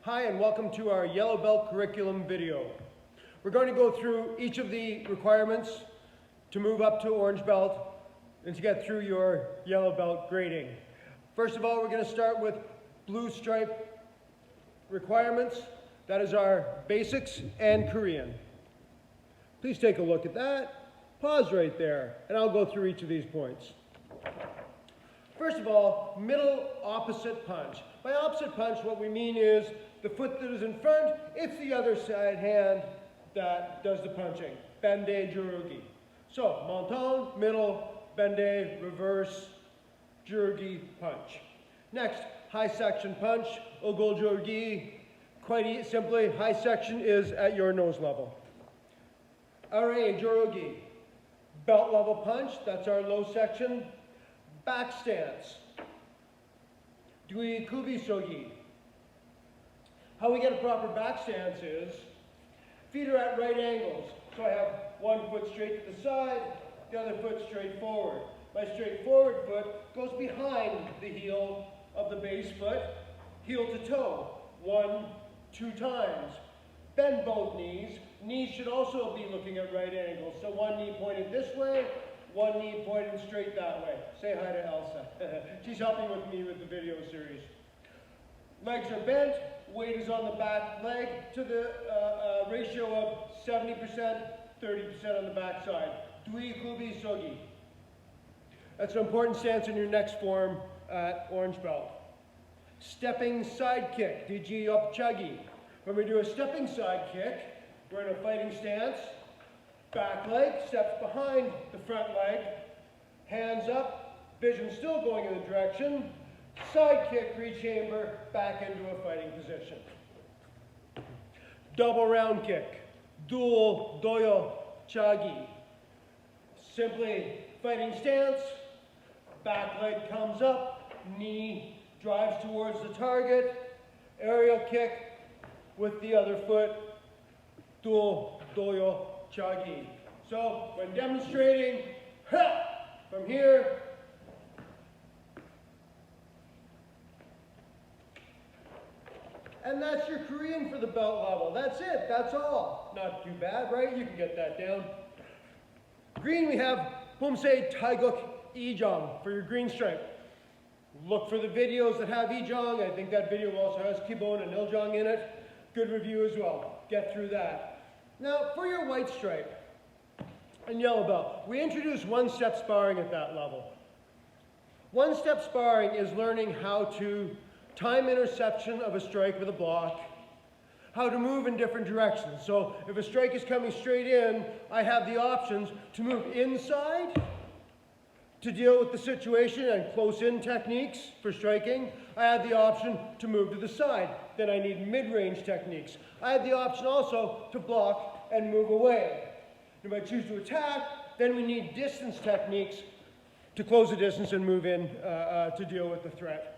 Hi and welcome to our Yellow Belt curriculum video. We're going to go through each of the requirements to move up to Orange Belt and to get through your Yellow Belt grading. First of all, we're going to start with blue stripe requirements. That is our basics and Korean. Please take a look at that. Pause right there and I'll go through each of these points. First of all, middle opposite punch. By opposite punch, what we mean is the foot that is in front, it's the other side hand that does the punching. Bende jurugi. So, monton, middle, bende, reverse, jurugi, punch. Next, high section punch, ogol jurugi. Quite simply, high section is at your nose level. Are jurugi. Belt level punch, that's our low section. Back stance. Dui kubi sogi. How we get a proper back stance is, feet are at right angles. So I have one foot straight to the side, the other foot straight forward. My straight forward foot goes behind the heel of the base foot, heel to toe, 1, 2 times. Bend both knees. Knees should also be looking at right angles. So one knee pointed this way, one knee pointed straight that way. Say hi to Elsa. She's helping with me with the video series. Legs are bent, weight is on the back leg to the ratio of 70%, 30% on the back side. Dui kubi sogi. That's an important stance in your next form at Orange Belt. Stepping side kick, diji opchagi. When we do a stepping side kick, we're in a fighting stance. Back leg steps behind the front leg, hands up, vision still going in the direction, side kick, rechamber, back into a fighting position. Double round kick, dual doyo chagi. Simply fighting stance, back leg comes up, knee drives towards the target, aerial kick with the other foot, dual doyo chagi. So when demonstrating, from here, and that's your Korean for the belt level. That's it, that's all. Not too bad, right? You can get that down. Green, we have Humse Taiguk Ijong for your green stripe. Look for the videos that have Ijong. I think that video also has Kibon and Iljong in it. Good review as well. Get through that. Now, for your white stripe and yellow belt, we introduce one-step sparring at that level. One-step sparring is learning how to time interception of a strike with a block, how to move in different directions. So if a strike is coming straight in, I have the options to move inside to deal with the situation and close-in techniques for striking. I have the option to move to the side. Then I need mid-range techniques. I have the option also to block and move away. If I choose to attack, then we need distance techniques to close the distance and move in to deal with the threat.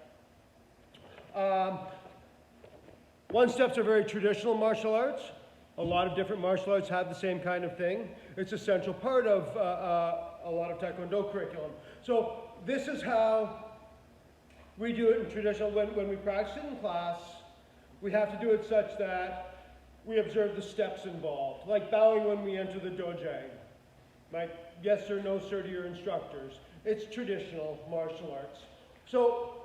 One-steps are very traditional martial arts. A lot of different martial arts have the same kind of thing. It's an essential part of a lot of Taekwondo curriculum. So this is how we do it in traditional, when we practice it in class, we have to do it such that we observe the steps involved, like bowing when we enter the dojang. Like yes or no sir to your instructors. It's traditional martial arts. So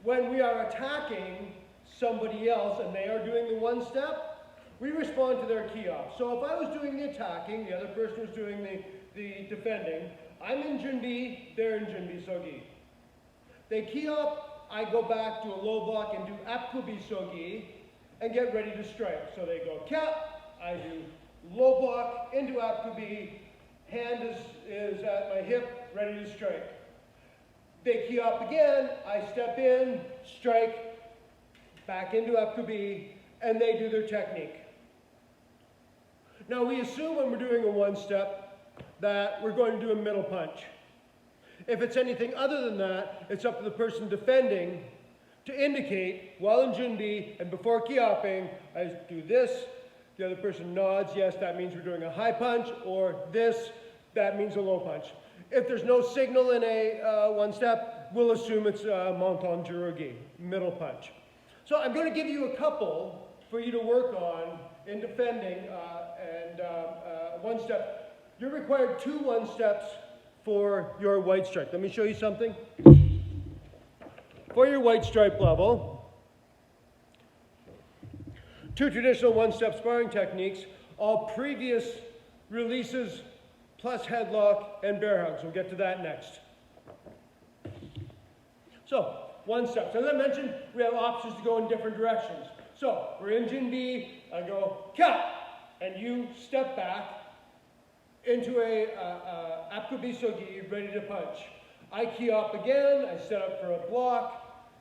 when we are attacking somebody else and they are doing the one step, we respond to their key off. So if I was doing the attacking, the other person was doing the defending, I'm in Junbi, they're in Junbi Sogi. They key up, I go back to a low block and do Apkubi Sogi and get ready to strike. So they go cap, I do low block into Apkubi, hand is at my hip, ready to strike. They key up again, I step in, strike, back into Apkubi, and they do their technique. Now we assume when we're doing a one-step that we're going to do a middle punch. If it's anything other than that, it's up to the person defending to indicate, while in Junbi and before key-upping, I do this, the other person nods, yes, that means we're doing a high punch, or this, that means a low punch. If there's no signal in a one-step, we'll assume it's monton jurugi, middle punch. So I'm going to give you a couple for you to work on in defending one step. You're required 2 one-steps for your white stripe. Let me show you something. For your white stripe level, 2 traditional one-step sparring techniques, all previous releases plus headlock and bear hugs. We'll get to that next. So, one step. So as I mentioned, we have options to go in different directions. So, we're in Jin B, I go, cut, and you step back into a apkubi sogi, ready to punch. I key up again, I set up for a block,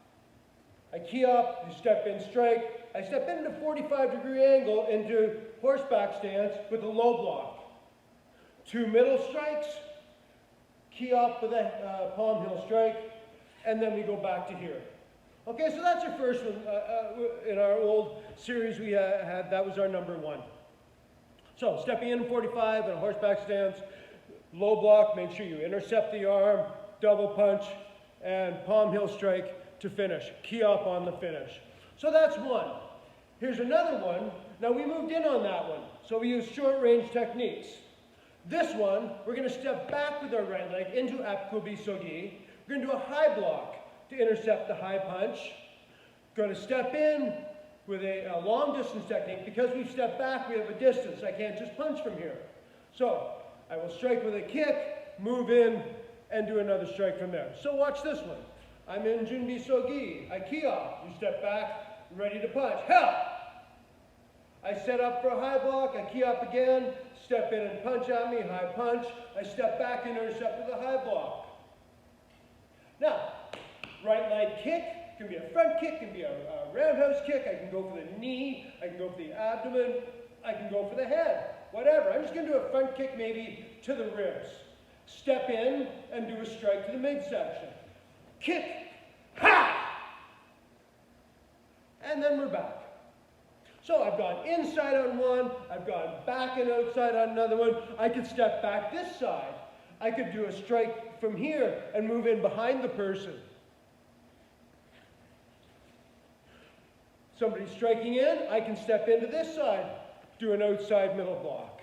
I key up, you step in strike, I step into 45-degree angle into horseback stance with a low block. 2 middle strikes, key up with a palm heel strike, and then we go back to here. Okay, so that's your first one. In our old series we had, that was our number 1. So, stepping in 45 in a horseback stance, low block, make sure you intercept the arm, double punch, and palm heel strike to finish. Key up on the finish. So that's 1. Here's another one. Now we moved in on that one, so we use short range techniques. This one, we're going to step back with our right leg into apkubi sogi. We're going to do a high block to intercept the high punch. Going to step in with a long distance technique. Because we've stepped back, we have a distance. I can't just punch from here. So I will strike with a kick, move in, and do another strike from there. So watch this one. I'm in Junbi Sogi. I key off. You step back, ready to punch. Ha! I set up for a high block. I key up again, step in and punch on me, high punch. I step back and intercept with a high block. Now, right leg kick, can be a front kick, can be a roundhouse kick. I can go for the knee, I can go for the abdomen, I can go for the head, whatever. I'm just going to do a front kick maybe to the ribs. Step in and do a strike to the midsection. Kick, ha! And then we're back. So I've gone inside on one, I've gone back and outside on another one. I could step back this side. I could do a strike from here and move in behind the person. Somebody's striking in, I can step into this side, do an outside middle block.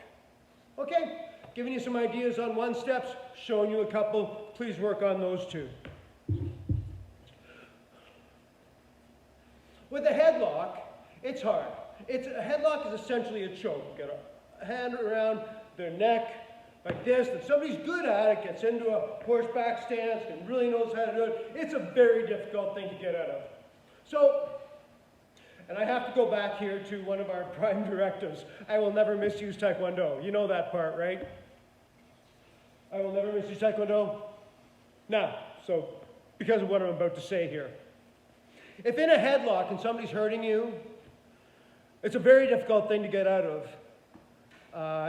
Okay, giving you some ideas on one steps, showing you a couple. Please work on those 2. With a headlock, it's hard. A headlock is essentially a choke. You get a hand around their neck like this, that somebody's good at it, gets into a horseback stance and really knows how to do it. It's a very difficult thing to get out of. So, and I have to go back here to one of our prime directives. I will never misuse Taekwondo. You know that part, right? I will never misuse Taekwondo. Now, so, because of what I'm about to say here. If in a headlock and somebody's hurting you, it's a very difficult thing to get out of.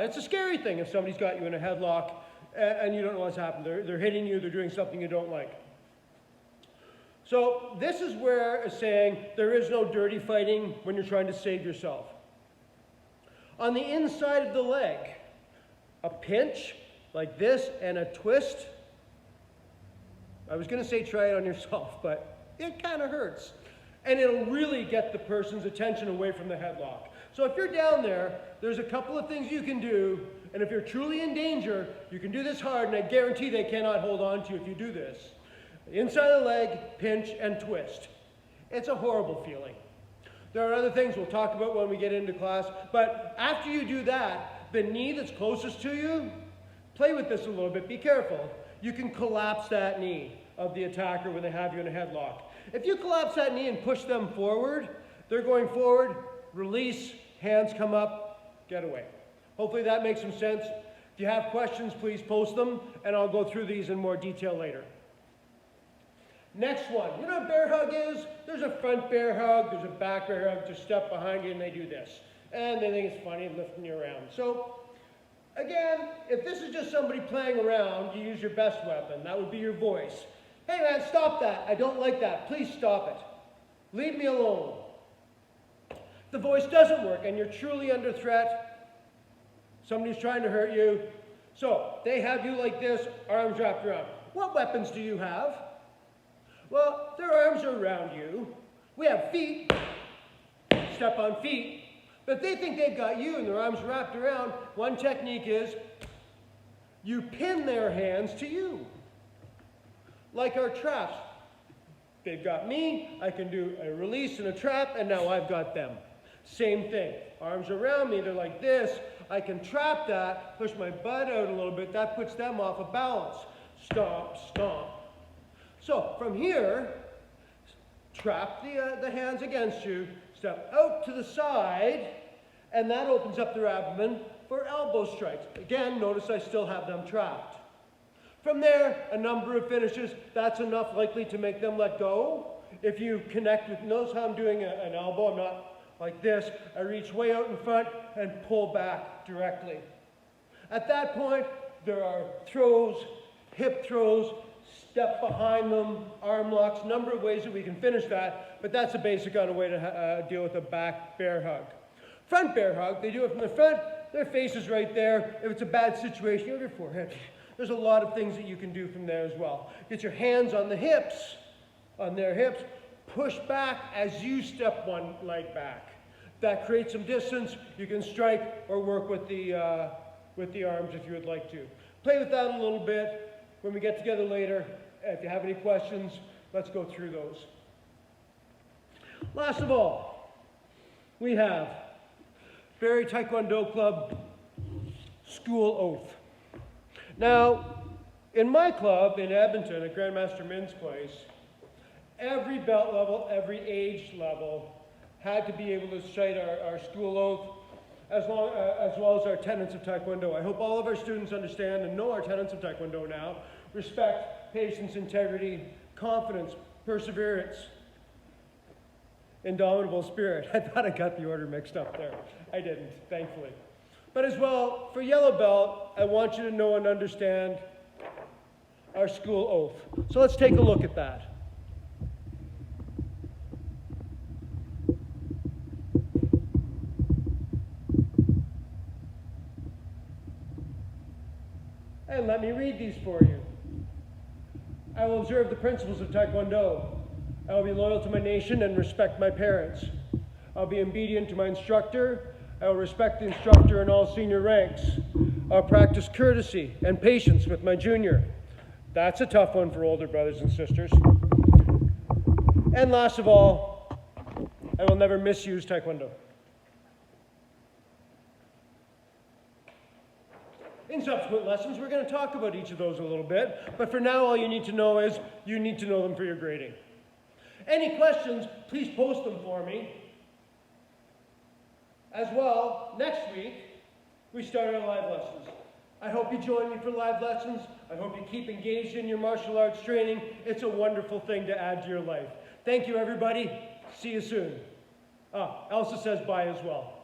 It's a scary thing if somebody's got you in a headlock and you don't know what's happened. They're hitting you, they're doing something you don't like. So this is where it's saying there is no dirty fighting when you're trying to save yourself. On the inside of the leg, a pinch like this and a twist. I was going to say try it on yourself, but it kind of hurts. And it'll really get the person's attention away from the headlock. So if you're down there, there's a couple of things you can do, and if you're truly in danger, you can do this hard, and I guarantee they cannot hold on to you if you do this. Inside the leg, pinch, and twist. It's a horrible feeling. There are other things we'll talk about when we get into class, but after you do that, the knee that's closest to you, play with this a little bit, be careful. You can collapse that knee of the attacker when they have you in a headlock. If you collapse that knee and push them forward, they're going forward, release, hands come up, get away. Hopefully that makes some sense. If you have questions, please post them, and I'll go through these in more detail later. Next one, you know what bear hug is? There's a front bear hug, there's a back bear hug, just step behind you and they do this. And they think it's funny lifting you around. So, again, if this is just somebody playing around, you use your best weapon. That would be your voice. Hey man, stop that. I don't like that. Please stop it. Leave me alone. The voice doesn't work and you're truly under threat. Somebody's trying to hurt you. So, they have you like this, arms wrapped around. What weapons do you have? Well, their arms are around you. We have feet. step on feet. But if they think they've got you and their arms wrapped around, one technique is you pin their hands to you. Like our traps. They've got me, I can do a release and a trap, and now I've got them. Same thing. Arms around me, they're like this. I can trap that, push my butt out a little bit. That puts them off of balance. Stomp, stomp. So from here, trap the hands against you, step out to the side, and that opens up their abdomen for elbow strikes. Again, notice I still have them trapped. From there, a number of finishes. That's enough likely to make them let go. If you connect with, notice how I'm doing an elbow. I'm not like this. I reach way out in front and pull back directly. At that point, there are throws, hip throws, step behind them, arm locks, number of ways that we can finish that, but that's a basic kind of way to deal with a back bear hug. Front bear hug, they do it from the front, their face is right there. If it's a bad situation, you have your forehead. There's a lot of things that you can do from there as well. Get your hands on the hips, on their hips, push back as you step one leg back. That creates some distance. You can strike or work with the arms if you would like to. Play with that a little bit. When we get together later, if you have any questions, let's go through those. Last of all, we have Barrie Taekwondo Club School Oath. Now, in my club in Edmonton at Grandmaster Min's place, every belt level, every age level had to be able to cite our school oath as well as our tenets of Taekwondo. I hope all of our students understand and know our tenets of Taekwondo now. Respect, patience, integrity, confidence, perseverance, indomitable spirit. I thought I got the order mixed up there. I didn't, thankfully. But as well, for yellow belt, I want you to know and understand our school oath. So let's take a look at that. And let me read these for you. I will observe the principles of Taekwondo. I will be loyal to my nation and respect my parents. I'll be obedient to my instructor. I will respect the instructor in all senior ranks. I'll practice courtesy and patience with my junior. That's a tough one for older brothers and sisters. And last of all, I will never misuse Taekwondo. In subsequent lessons, we're going to talk about each of those a little bit, but for now, all you need to know is you need to know them for your grading. Any questions, please post them for me. As well, next week, we start our live lessons. I hope you join me for live lessons. I hope you keep engaged in your martial arts training. It's a wonderful thing to add to your life. Thank you, everybody. See you soon. Elsa says bye as well.